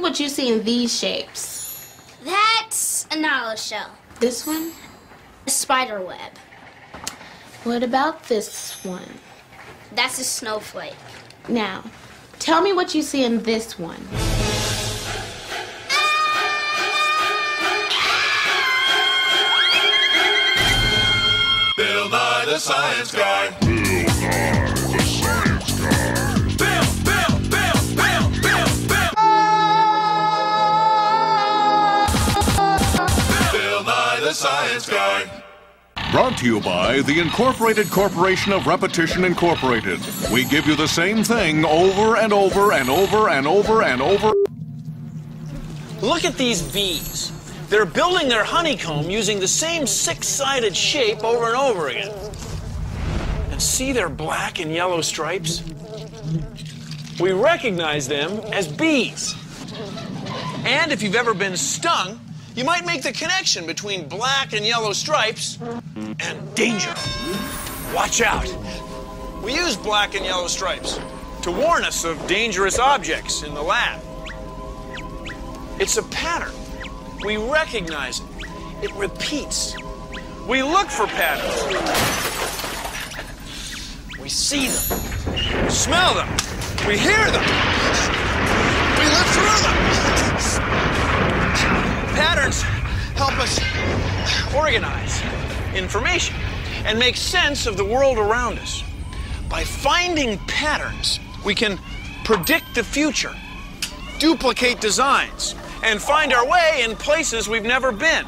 what you see in these shapes. That's a knowledge shell. This one? A spider web. What about this one? That's a snowflake. Now, tell me what you see in this one. Bill Nye the Science Guy. Bill Nye the Science Guy. Bill, Bill, Bill, Bill, Bill, Bill. Bill Nye the Science Guy. Brought to you by the Incorporated Corporation of Repetition Incorporated. We give you the same thing over and over and over and over and over. Look at these bees. They're building their honeycomb using the same six-sided shape over and over again. And see their black and yellow stripes? We recognize them as bees. And if you've ever been stung, you might make the connection between black and yellow stripes and danger. Watch out. We use black and yellow stripes to warn us of dangerous objects in the lab. It's a pattern. We recognize it. It repeats. We look for patterns. We see them. We smell them. We hear them. We look through them. Patterns help us organize information and make sense of the world around us. By finding patterns, we can predict the future, duplicate designs, and find our way in places we've never been.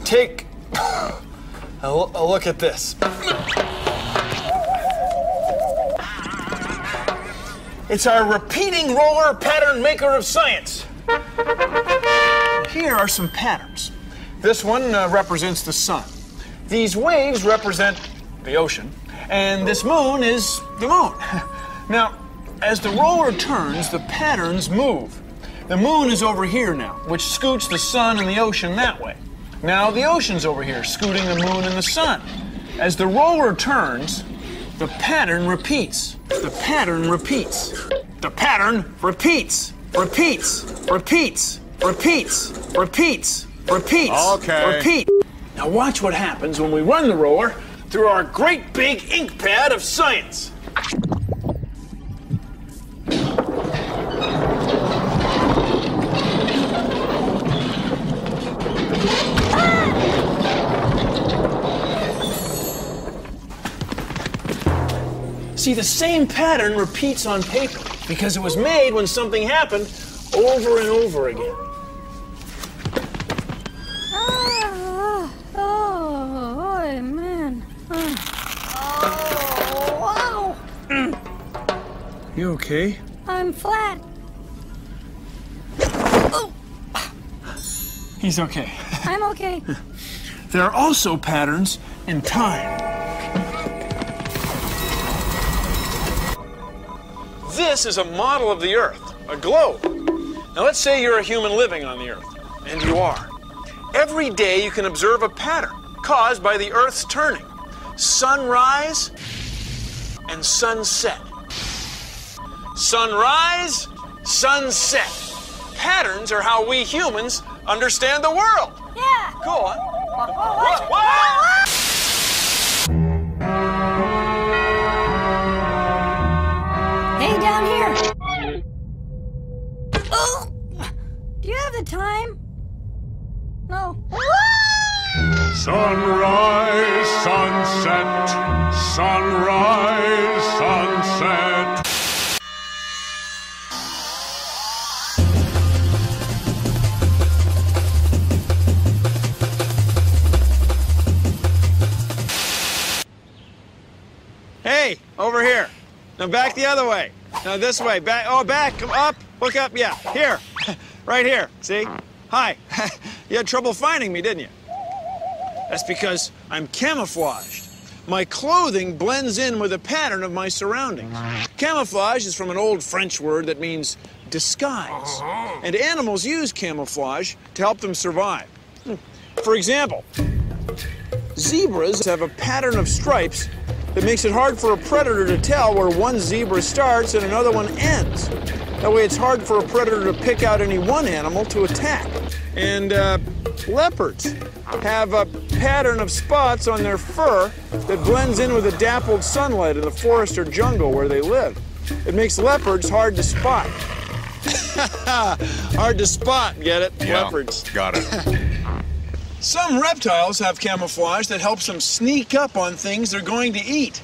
Take a look at this. It's our repeating roller pattern maker of science. Here are some patterns. This one represents the sun. These waves represent the ocean. And this moon is the moon. Now, as the roller turns, the patterns move. The moon is over here now, which scoots the sun and the ocean that way. Now the ocean's over here, scooting the moon and the sun. As the roller turns, the pattern repeats. The pattern repeats. The pattern repeats. Repeats. Repeats. Repeats. Repeats. Repeats. Okay. Repeat. Now watch what happens when we run the roller through our great big ink pad of science. See, the same pattern repeats on paper because it was made when something happened over and over again. Oh, man. Oh, wow. You okay? I'm flat. Oh. He's okay. I'm okay. There are also patterns in time. This is a model of the Earth, a globe. Now let's say you're a human living on the Earth, and you are. Every day you can observe a pattern caused by the Earth's turning. Sunrise and sunset. Sunrise, sunset. Patterns are how we humans understand the world. Yeah. Cool, huh? Hey, down here. Oh, do you have the time? No. Sunrise, sunset, sunrise, sunset. Hey, over here. Now back the other way. Now this way. Back. Oh, back. Come up. Look up. Yeah. Here. Right here. See? Hi. You had trouble finding me, didn't you? That's because I'm camouflaged. My clothing blends in with the pattern of my surroundings. Camouflage is from an old French word that means disguise. And animals use camouflage to help them survive. For example, zebras have a pattern of stripes that makes it hard for a predator to tell where one zebra starts and another one ends. That way it's hard for a predator to pick out any one animal to attack. And leopards have a pattern of spots on their fur that blends in with the dappled sunlight in the forest or jungle where they live. It makes leopards hard to spot. Hard to spot, get it? Yeah, Leopards. got it. Some reptiles have camouflage that helps them sneak up on things they're going to eat.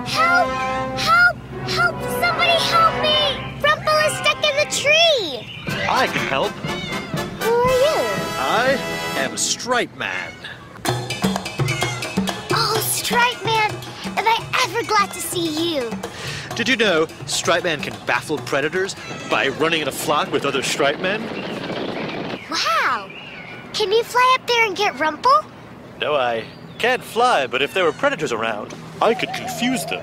Help! Help! Help! Somebody help me! Rumple is stuck in the tree! I can help. Who are you? I am Stripe Man. Oh, Stripe Man! Am I ever glad to see you? Did you know Stripe Man can baffle predators by running in a flock with other Stripe Men? Wow! Can you fly up there and get Rumple? No, I can't fly, but if there were predators around, I could confuse them.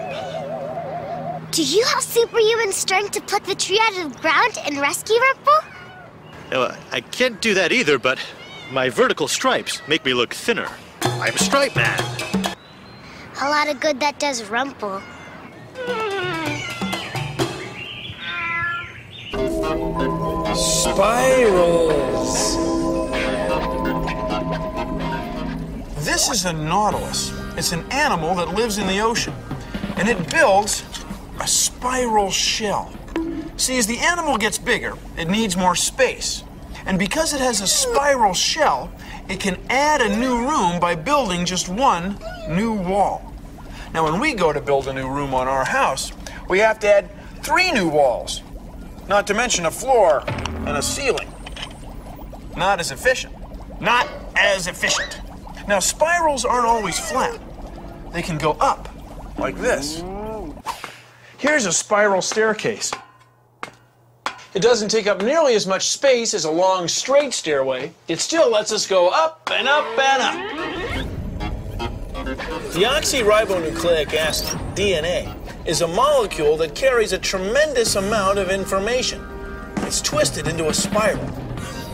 Do you have superhuman strength to pluck the tree out of the ground and rescue Rumple? No, I can't do that either, but my vertical stripes make me look thinner. I'm Stripe Man. A lot of good that does Rumple. Spirals. This is a nautilus. It's an animal that lives in the ocean, and it builds a spiral shell. See, as the animal gets bigger, it needs more space. And because it has a spiral shell, it can add a new room by building just one new wall. Now, when we go to build a new room on our house, we have to add 3 new walls, not to mention a floor and a ceiling. Not as efficient. Not as efficient. Now, spirals aren't always flat. They can go up, like this. Here's a spiral staircase. It doesn't take up nearly as much space as a long, straight stairway. It still lets us go up and up and up. Deoxyribonucleic acid, DNA, is a molecule that carries a tremendous amount of information. It's twisted into a spiral.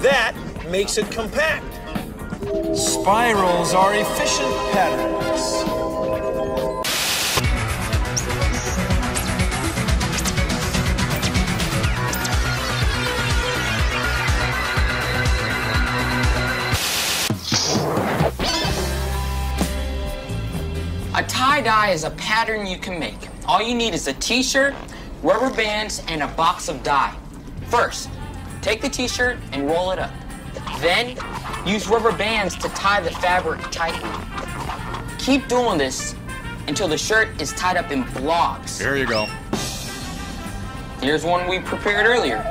That makes it compact. Spirals are efficient patterns. A tie-dye is a pattern you can make. All you need is a t-shirt, rubber bands, and a box of dye. First, take the t-shirt and roll it up. Then, use rubber bands to tie the fabric tightly. Keep doing this until the shirt is tied up in blobs. Here you go. Here's one we prepared earlier.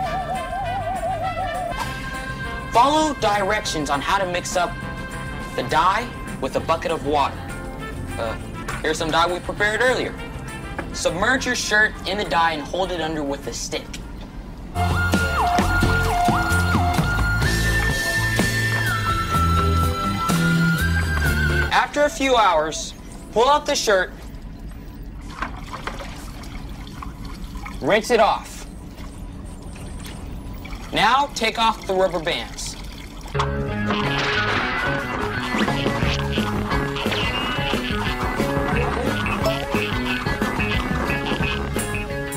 Follow directions on how to mix up the dye with a bucket of water. Here's some dye we prepared earlier. Submerge your shirt in the dye and hold it under with a stick. After a few hours, pull out the shirt, rinse it off. Now take off the rubber bands.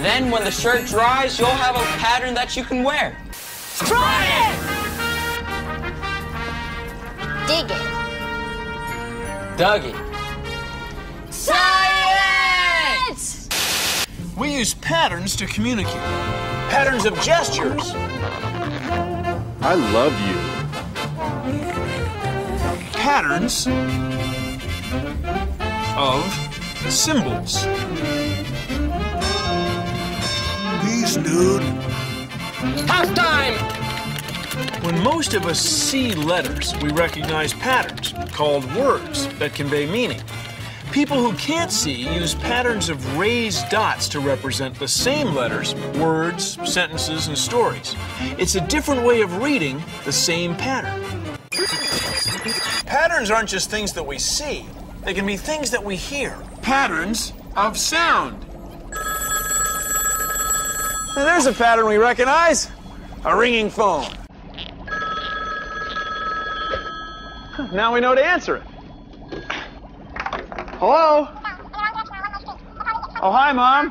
Then when the shirt dries, you'll have a pattern that you can wear. Try it! Dig it. Dug it. Science! We use patterns to communicate. Patterns of gestures. I love you. Patterns of symbols. Peace, dude. Half time! When most of us see letters, we recognize patterns called words that convey meaning. People who can't see use patterns of raised dots to represent the same letters, words, sentences, and stories. It's a different way of reading the same pattern. Patterns aren't just things that we see. They can be things that we hear. Patterns of sound. Now there's a pattern we recognize. A ringing phone. Now we know to answer it. Hello? Oh, hi, Mom.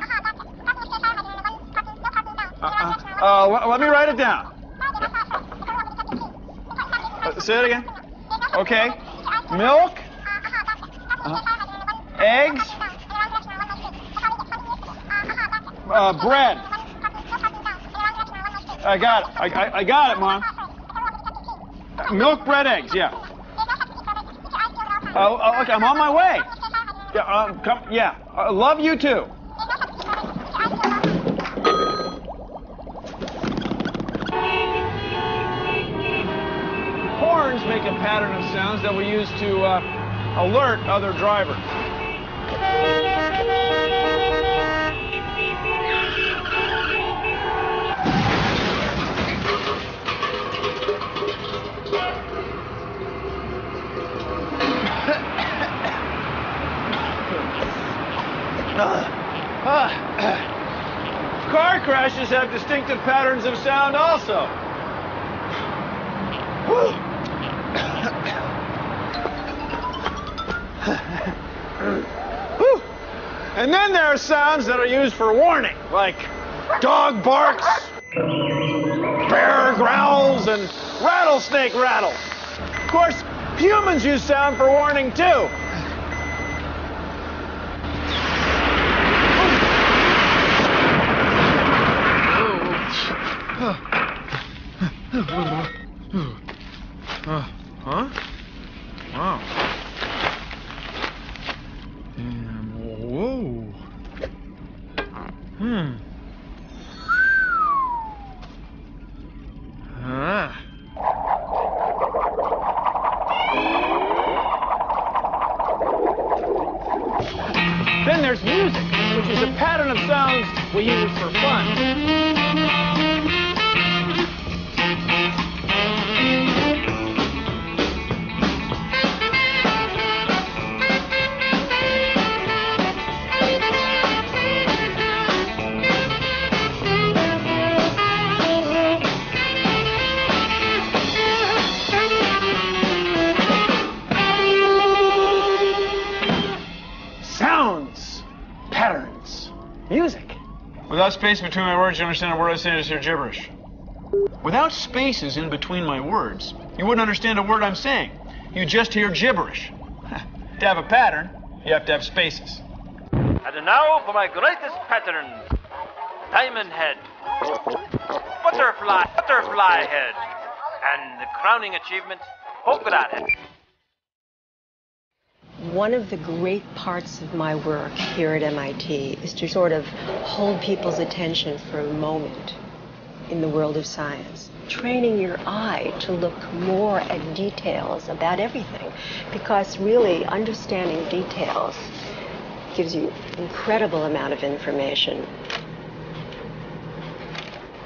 Let me write it down. Say it again. Okay. Milk. Eggs. Bread. I got it. I got it, Mom. Milk, bread, eggs, yeah. Oh, okay, I'm on my way. Yeah, come, yeah. Love you too. Horns make a pattern of sounds that we use to alert other drivers. Car crashes have distinctive patterns of sound also. And then there are sounds that are used for warning, like dog barks, bear growls, and rattlesnake rattles. Of course, humans use sound for warning too. Huh? Wow. Whoa. Then there's music, which is a pattern of sounds we use for fun. Sounds, patterns, music. Without space between my words, you understand a word I say, I just hear gibberish. Without spaces in between my words, you wouldn't understand a word I'm saying. You just hear gibberish. To have a pattern, you have to have spaces. And now for my greatest pattern. Diamond head. Butterfly head. And the crowning achievement, polka dot head. One of the great parts of my work here at MIT is to sort of hold people's attention for a moment in the world of science. Training your eye to look more at details about everything, because really understanding details gives you an incredible amount of information.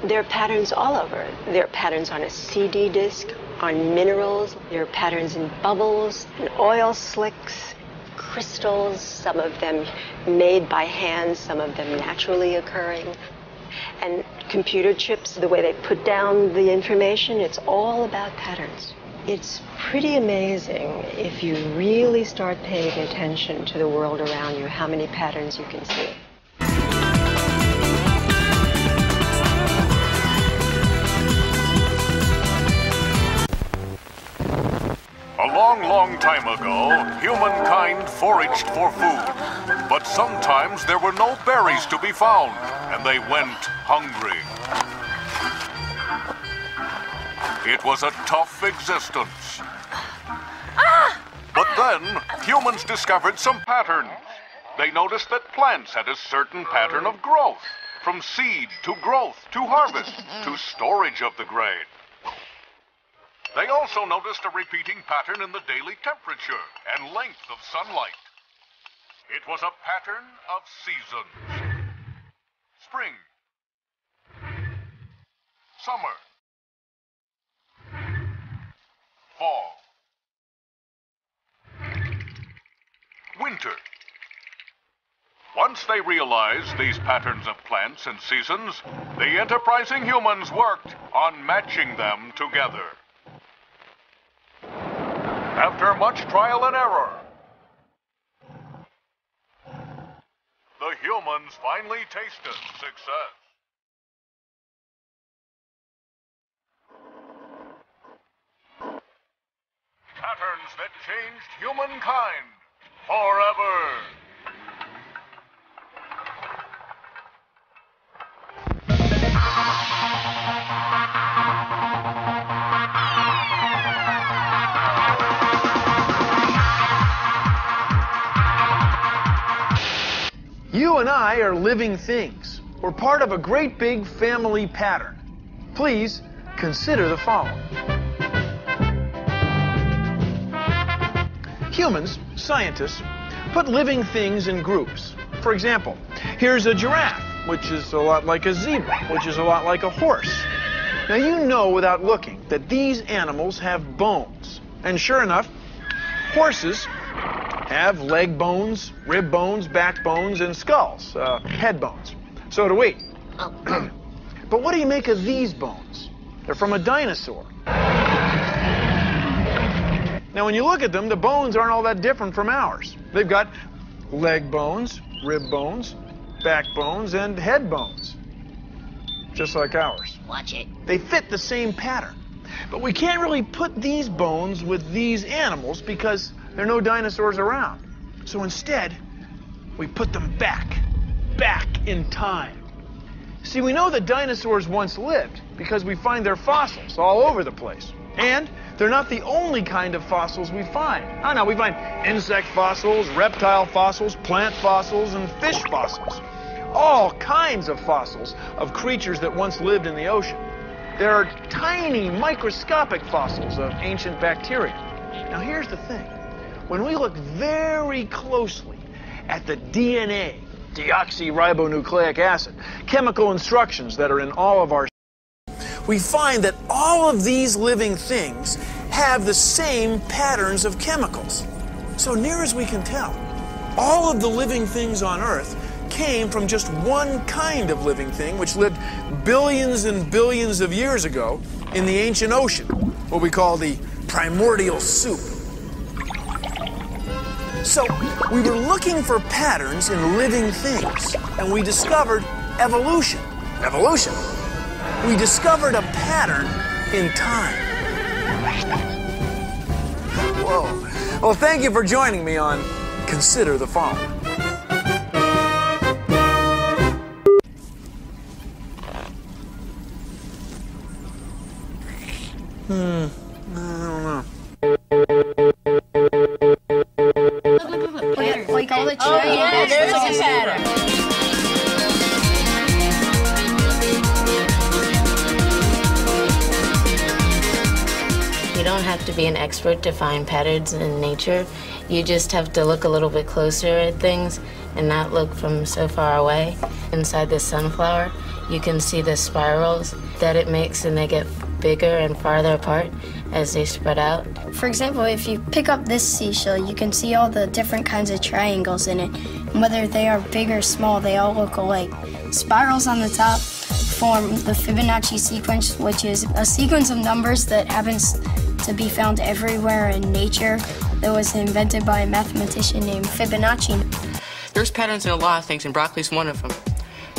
There are patterns all over. There are patterns on a CD disc, on minerals. There are patterns in bubbles and oil slicks, crystals, some of them made by hand, some of them naturally occurring. And computer chips, the way they put down the information, it's all about patterns. It's pretty amazing if you really start paying attention to the world around you, how many patterns you can see. A long, long time ago, humankind foraged for food. But sometimes there were no berries to be found, and they went hungry. It was a tough existence. But then, humans discovered some patterns. They noticed that plants had a certain pattern of growth, from seed to growth to harvest to storage of the grain. They also noticed a repeating pattern in the daily temperature and length of sunlight. It was a pattern of seasons. Spring. Summer. Fall. Winter. Once they realized these patterns of plants and seasons, the enterprising humans worked on matching them together. After much trial and error, the humans finally tasted success. Patterns that changed humankind forever. You and I are living things. We're part of a great big family pattern. Please consider the following. Humans, scientists, put living things in groups. For example, here's a giraffe, which is a lot like a zebra, which is a lot like a horse. Now you know without looking that these animals have bones. And sure enough, horses have leg bones, rib bones, back bones, and skulls, head bones. So do we. But what do you make of these bones? They're from a dinosaur. Now, when you look at them, the bones aren't all that different from ours. They've got leg bones, rib bones, back bones, and head bones, just like ours. Watch it. They fit the same pattern. But we can't really put these bones with these animals because there are no dinosaurs around. So instead, we put them back in time. See, we know that dinosaurs once lived because we find their fossils all over the place. And they're not the only kind of fossils we find. Oh, no, we find insect fossils, reptile fossils, plant fossils, and fish fossils. All kinds of fossils of creatures that once lived in the ocean. There are tiny, microscopic fossils of ancient bacteria. Now, here's the thing. When we look very closely at the DNA, deoxyribonucleic acid, chemical instructions that are in all of our, we find that all of these living things have the same patterns of chemicals. So near as we can tell, all of the living things on Earth came from just one kind of living thing which lived billions and billions of years ago in the ancient ocean, what we call the primordial soup. So we were looking for patterns in living things, and we discovered evolution. Evolution. We discovered a pattern in time. Whoa. Well, thank you for joining me on Consider the Following. I don't know. Like all the Oh, yeah, there's a pattern. You don't have to be an expert to find patterns in nature. You just have to look a little bit closer at things and not look from so far away. Inside this sunflower, you can see the spirals that it makes, and they get bigger and farther apart as they spread out. For example, if you pick up this seashell, you can see all the different kinds of triangles in it. And whether they are big or small, they all look alike. Spirals on the top form the Fibonacci sequence, which is a sequence of numbers that happens to be found everywhere in nature that was invented by a mathematician named Fibonacci. There's patterns in a lot of things, and broccoli's one of them.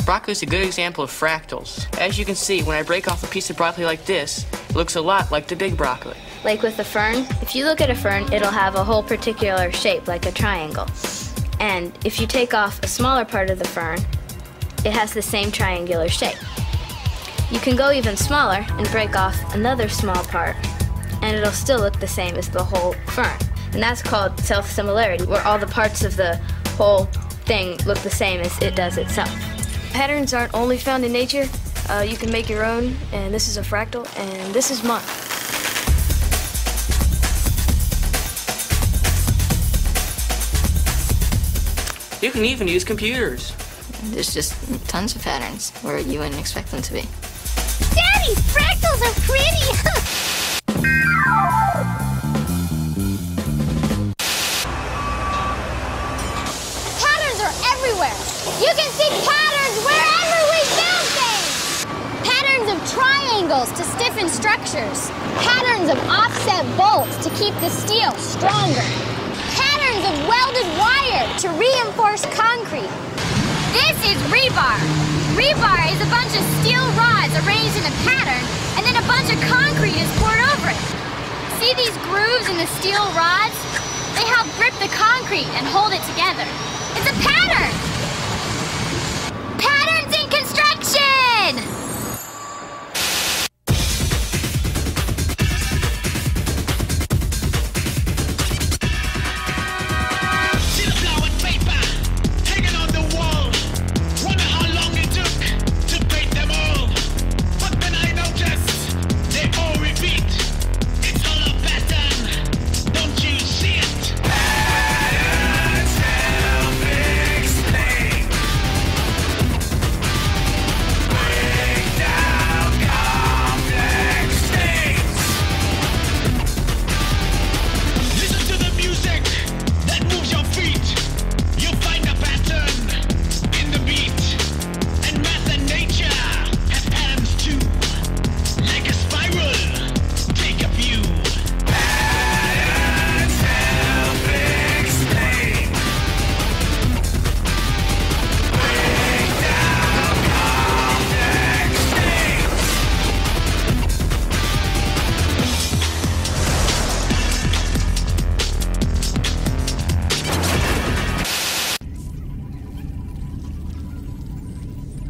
Broccoli is a good example of fractals. As you can see, when I break off a piece of broccoli like this, it looks a lot like the big broccoli. Like with a fern, if you look at a fern, it'll have a whole particular shape, like a triangle. And if you take off a smaller part of the fern, it has the same triangular shape. You can go even smaller and break off another small part, and it'll still look the same as the whole fern. And that's called self-similarity, where all the parts of the whole thing look the same as it does itself. Patterns aren't only found in nature. You can make your own, and this is a fractal, and this is mine. You can even use computers. There's just tons of patterns where you wouldn't expect them to be. Daddy, fractals are pretty! Patterns are everywhere! You can see patterns wherever we build things! Patterns of triangles to stiffen structures. Patterns of offset bolts to keep the steel stronger. Patterns of welded wire to reinforce concrete. This is rebar. Rebar is a bunch of steel rods arranged in a pattern, and then a bunch of concrete is poured over it. See these grooves in the steel rods? They help grip the concrete and hold it together. It's a pattern! Patterns in construction!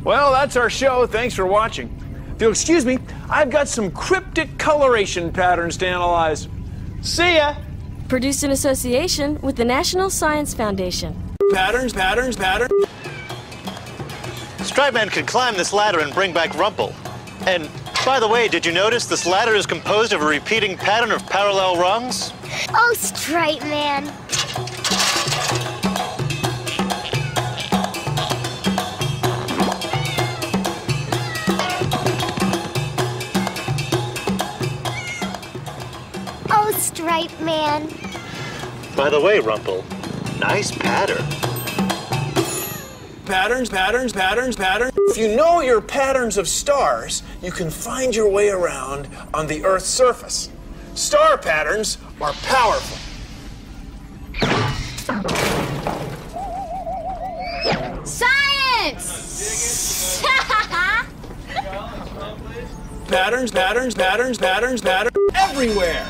Well, that's our show. Thanks for watching. If you'll excuse me, I've got some cryptic coloration patterns to analyze. See ya! Produced in association with the National Science Foundation. Patterns. Stripe Man could climb this ladder and bring back Rumple. And, by the way, did you notice this ladder is composed of a repeating pattern of parallel rungs? Oh, Stripe Man. Oh, Stripe Man. By the way, Rumple, nice pattern. Patterns. If you know your patterns of stars, you can find your way around on the Earth's surface. Star patterns are powerful. Science! Patterns everywhere.